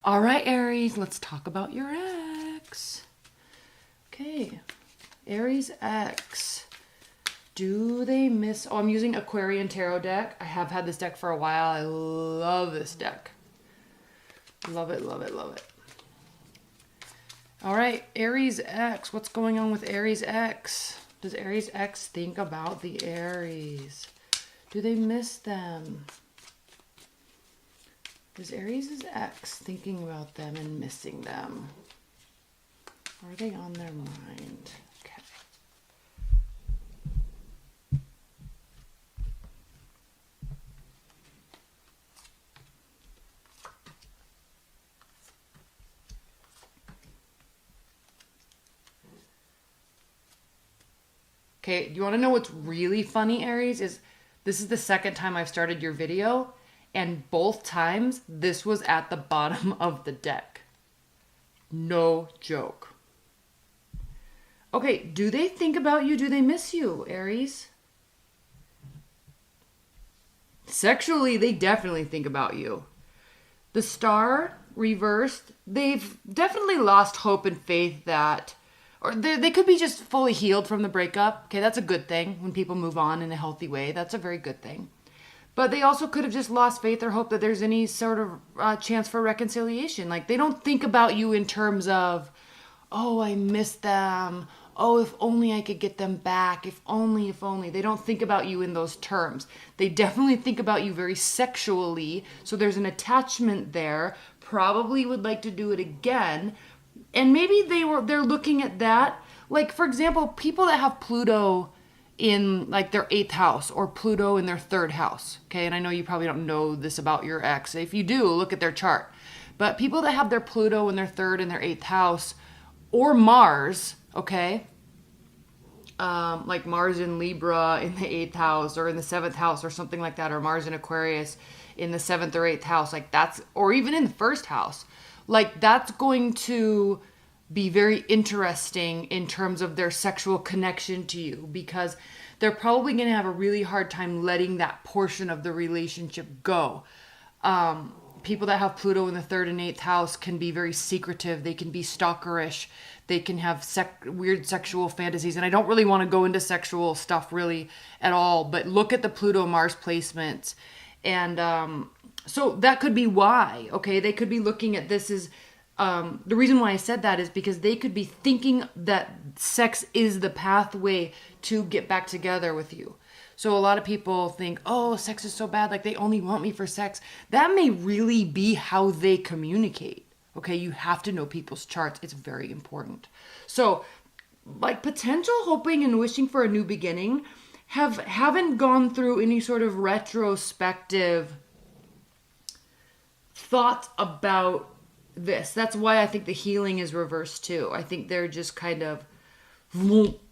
All right, Aries, let's talk about your ex. Okay, Aries ex. Do they miss... Oh, I'm using Aquarian Tarot deck. I have had this deck for a while. I love this deck. Love it, love it, love it. All right, Aries X. What's going on with Aries X? Does Aries X think about the Aries? Do they miss them? Is Aries' ex thinking about them and missing them? Are they on their mind? Okay. Okay, you want to know what's really funny, Aries? This is the second time I've started your video, and both times this was at the bottom of the deck. No joke. Okay, do they think about you? Do they miss you, Aries? Sexually, they definitely think about you. The Star reversed, they've definitely lost hope and faith that... Or they could be just fully healed from the breakup. Okay, that's a good thing when people move on in a healthy way. That's a very good thing. But they also could have just lost faith or hope that there's any sort of chance for reconciliation. Like, they don't think about you in terms of, oh, I miss them. Oh, if only I could get them back. If only, if only. They don't think about you in those terms. They definitely think about you very sexually. So there's an attachment there. Probably would like to do it again. And maybe they're looking at that. Like, for example, people that have Pluto in like their 8th house or Pluto in their 3rd house. Okay, and I know you probably don't know this about your ex. If you do, look at their chart. But people that have their Pluto in their 3rd and their 8th house, or Mars, okay, like Mars in Libra in the 8th house or in the 7th house or something like that, or Mars in Aquarius in the 7th or 8th house, like that's, or even in the 1st house. Like, that's going to be very interesting in terms of their sexual connection to you, because they're probably going to have a really hard time letting that portion of the relationship go. People that have Pluto in the 3rd and 8th house can be very secretive. They can be stalkerish. They can have weird sexual fantasies. And I don't really want to go into sexual stuff really at all, but look at the Pluto-Mars placements. And so that could be why, okay? They could be looking at this as, the reason why I said that is because they could be thinking that sex is the pathway to get back together with you. So a lot of people think, oh, sex is so bad, like they only want me for sex. That may really be how they communicate, okay? You have to know people's charts. It's very important. So, like, potential hoping and wishing for a new beginning haven't gone through any sort of retrospective thoughts about this. That's why I think the healing is reversed too. I think they're just kind of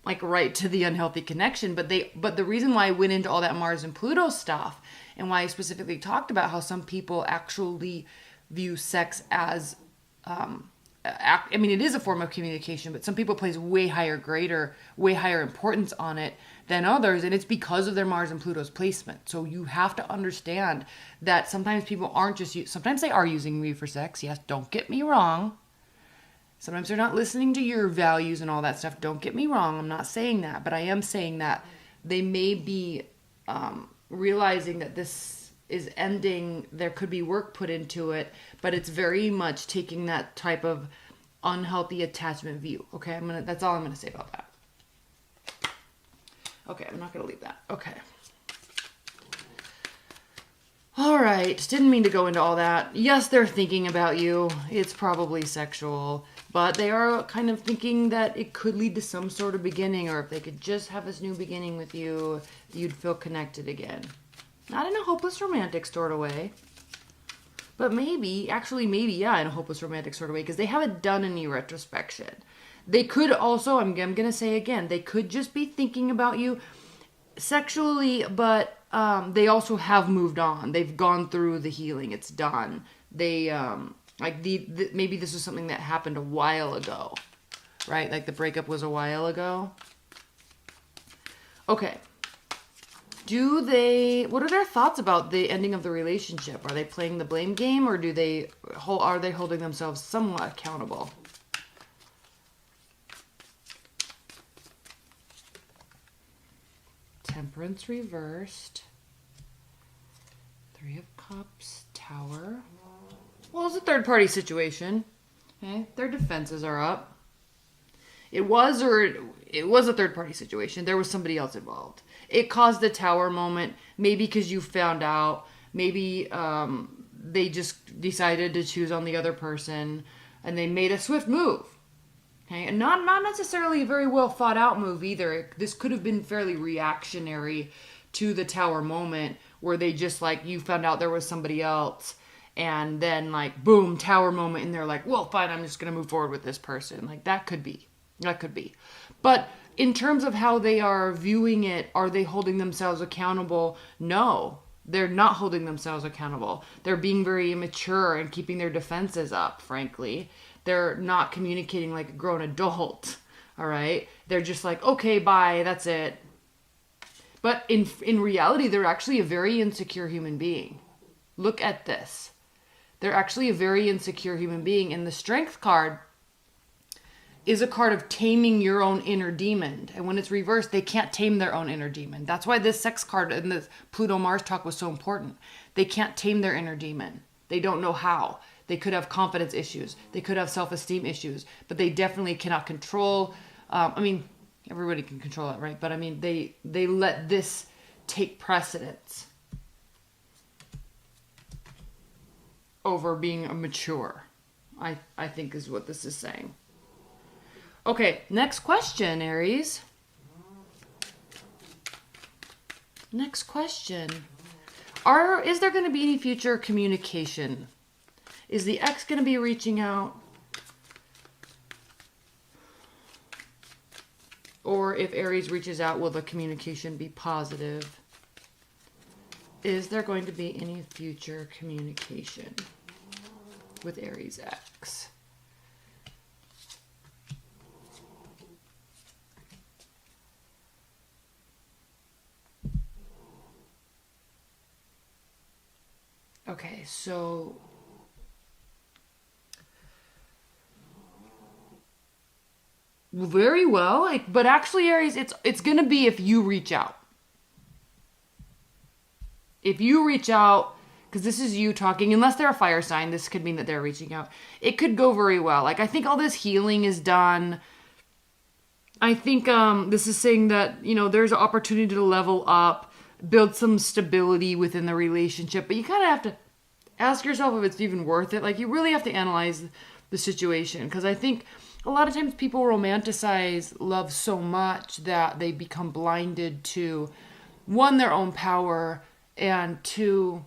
like right to the unhealthy connection. But the reason why I went into all that Mars and Pluto stuff, and why I specifically talked about how some people actually view sex as, I mean, it is a form of communication, but some people place way higher importance on it than others, and it's because of their Mars and Pluto's placement. So you have to understand that sometimes people aren't just sometimes they are using me for sex. Yes, don't get me wrong. Sometimes they're not listening to your values and all that stuff. Don't get me wrong. I'm not saying that, but I am saying that they may be realizing that this is ending. There could be work put into it, but it's very much taking that type of unhealthy attachment view. Okay, that's all I'm gonna say about that. Okay, I'm not gonna leave that. Okay. All right, didn't mean to go into all that. Yes, they're thinking about you. It's probably sexual, but they are kind of thinking that it could lead to some sort of beginning, or if they could just have this new beginning with you, you'd feel connected again. Not in a hopeless romantic sort of way, but maybe, yeah, in a hopeless romantic sort of way, because they haven't done any retrospection. They could also, I'm going to say again, they could just be thinking about you sexually, but they also have moved on. They've gone through the healing. It's done. They, maybe this is something that happened a while ago, right? Like the breakup was a while ago. Okay. What are their thoughts about the ending of the relationship? Are they playing the blame game, or are they holding themselves somewhat accountable? Temperance reversed. Three of Cups, Tower. Well, it's a third-party situation. Okay, their defenses are up. It was a third-party situation. There was somebody else involved. It caused a Tower moment, maybe because you found out. Maybe they just decided to choose on the other person, and they made a swift move. Okay, and not necessarily a very well thought out move either. This could have been fairly reactionary to the Tower moment, where they just like, you found out there was somebody else, and then like boom, Tower moment, and they're like, well, fine, I'm just gonna move forward with this person. Like that could be. But in terms of how they are viewing it, are they holding themselves accountable? No, they're not holding themselves accountable. They're being very immature and keeping their defenses up, frankly. They're not communicating like a grown adult, all right? They're just like, okay, bye, that's it. But in reality, they're actually a very insecure human being. Look at this. They're actually a very insecure human being. And the Strength card is a card of taming your own inner demon. And when it's reversed, they can't tame their own inner demon. That's why this Sex card and the Pluto-Mars talk was so important. They can't tame their inner demon. They don't know how. They could have confidence issues. They could have self-esteem issues. But they definitely cannot control... everybody can control it, right? But I mean, they let this take precedence over being mature, I think is what this is saying. Okay, next question, Aries. Next question. Is there going to be any future communication? Is the ex going to be reaching out? Or if Aries reaches out, will the communication be positive? Is there going to be any future communication with Aries ex? Okay, so very well, but actually, Aries, it's gonna be if you reach out. If you reach out, because this is you talking, unless they're a fire sign, this could mean that they're reaching out. It could go very well. Like, I think all this healing is done. I think this is saying that, there's an opportunity to level up, build some stability within the relationship, but you kind of have to ask yourself if it's even worth it. Like, you really have to analyze the situation, because I think a lot of times people romanticize love so much that they become blinded to, one, their own power, and two,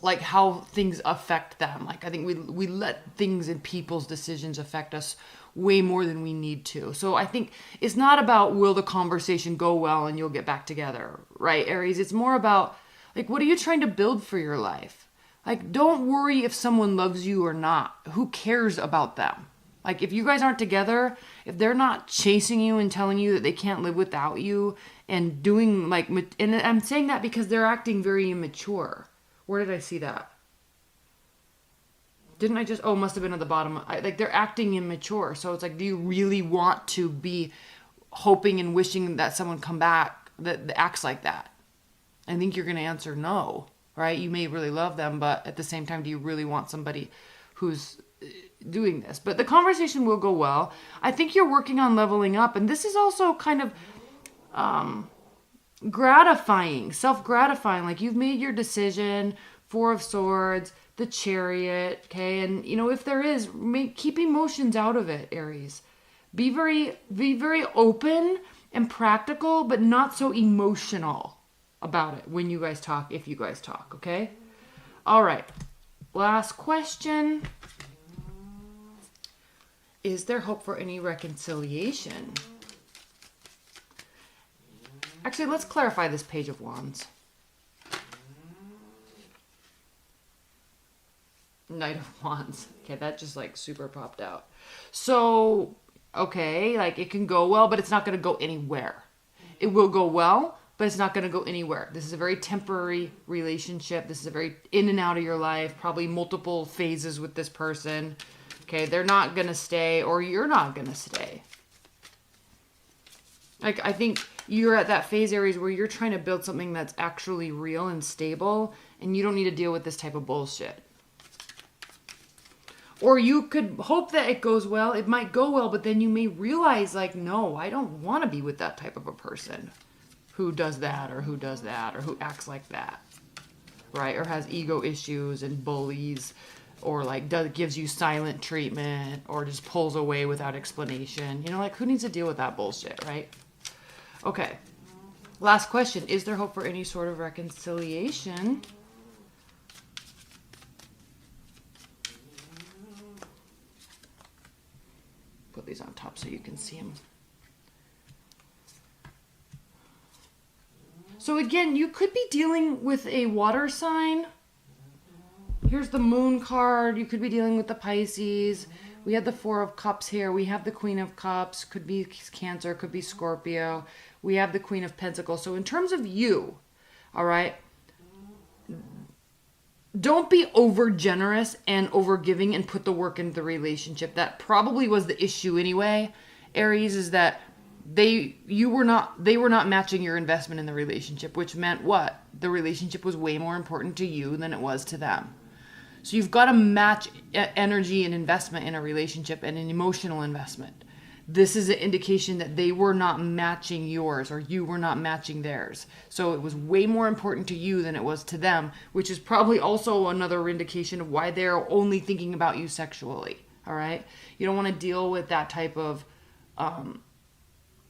like how things affect them. Like, I think we let things and people's decisions affect us way more than we need to. So I think it's not about will the conversation go well and you'll get back together, right, Aries? It's more about, like, what are you trying to build for your life? Like, don't worry if someone loves you or not. Who cares about them? Like, if you guys aren't together, if they're not chasing you and telling you that they can't live without you and doing like, and I'm saying that because they're acting very immature. Where did I see that? Didn't I just, must have been at the bottom. Like, they're acting immature. So it's like, do you really want to be hoping and wishing that someone come back that acts like that? I think you're going to answer no, right? You may really love them, but at the same time, do you really want somebody who's doing this? But the conversation will go well. I think you're working on leveling up, and this is also kind of gratifying, self-gratifying. Like, you've made your decision. Four of Swords, the Chariot, okay? And if there is, keep emotions out of it, Aries. Be very open and practical, but not so emotional about it when you guys talk, if you guys talk, okay? All right. Last question. Is there hope for any reconciliation? Actually, let's clarify this Page of Wands. Knight of Wands. Okay, that just like super popped out. So, okay, like it can go well, but it's not going to go anywhere. It will go well, but it's not going to go anywhere. This is a very temporary relationship. This is a very in and out of your life, probably multiple phases with this person. Okay, they're not going to stay, or you're not going to stay. Like, I think you're at that phase, Aries, where you're trying to build something that's actually real and stable, and you don't need to deal with this type of bullshit. Or you could hope that it goes well. It might go well, but then you may realize, like, no, I don't want to be with that type of a person who does that, or who does that, or who acts like that, right? Or has ego issues and bullies, or like gives you silent treatment, or just pulls away without explanation. You know, like, who needs to deal with that bullshit, right? Okay. Last question. Is there hope for any sort of reconciliation? Put these on top so you can see them. So again, you could be dealing with a water sign. Here's the Moon card. You could be dealing with the Pisces. We have the Four of Cups here. We have the Queen of Cups. Could be Cancer. Could be Scorpio. We have the Queen of Pentacles. So in terms of you, all right, don't be over generous and over giving and put the work into the relationship. That probably was the issue anyway, Aries, is that they were not matching your investment in the relationship, which meant what? The relationship was way more important to you than it was to them. So you've got to match energy and investment in a relationship, and an emotional investment. This is an indication that they were not matching yours, or you were not matching theirs. So it was way more important to you than it was to them, which is probably also another indication of why they're only thinking about you sexually. All right? You don't want to deal with that type of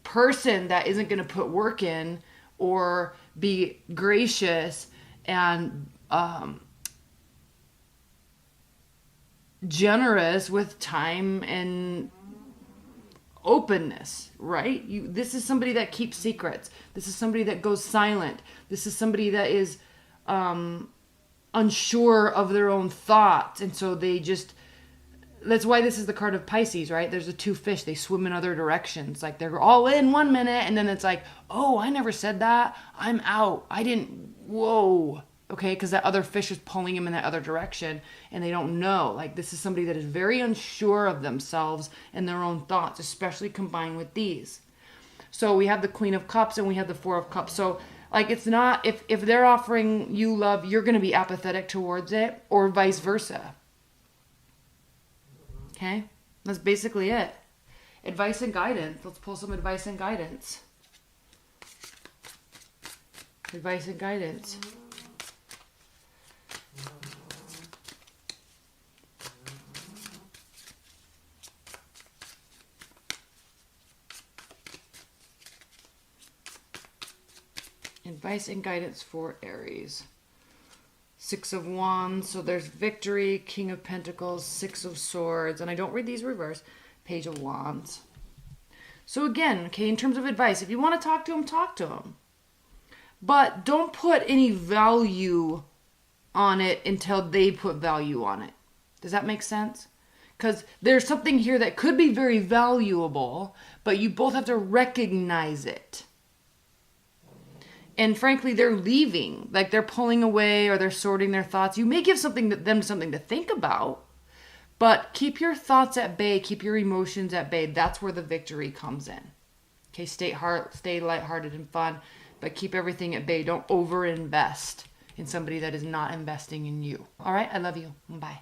person that isn't going to put work in or be gracious and generous with time and openness, right? This is somebody that keeps secrets. This is somebody that goes silent. This is somebody that is unsure of their own thoughts, and so they just, that's why this is the card of Pisces, right? There's the two fish. They swim in other directions. Like, they're all in 1 minute, and then it's like, oh, I never said that. I'm out. I didn't, whoa. Okay, because that other fish is pulling him in that other direction, and they don't know. Like, this is somebody that is very unsure of themselves and their own thoughts, especially combined with these. So we have the Queen of Cups and we have the Four of Cups. So, like, it's not, if they're offering you love, you're going to be apathetic towards it, or vice versa. Okay, that's basically it. Advice and guidance. Let's pull some advice and guidance. Advice and guidance. Advice and guidance for Aries. Six of Wands. So there's victory, King of Pentacles, Six of Swords. And I don't read these reverse. Page of Wands. So again, okay, in terms of advice, if you want to talk to them, talk to them. But don't put any value on it until they put value on it. Does that make sense? Because there's something here that could be very valuable, but you both have to recognize it. And frankly, they're leaving, like they're pulling away or they're sorting their thoughts. You may give them something to think about, but keep your thoughts at bay, keep your emotions at bay. That's where the victory comes in. Okay, stay lighthearted and fun, but keep everything at bay. Don't overinvest in somebody that is not investing in you. All right, I love you. Bye.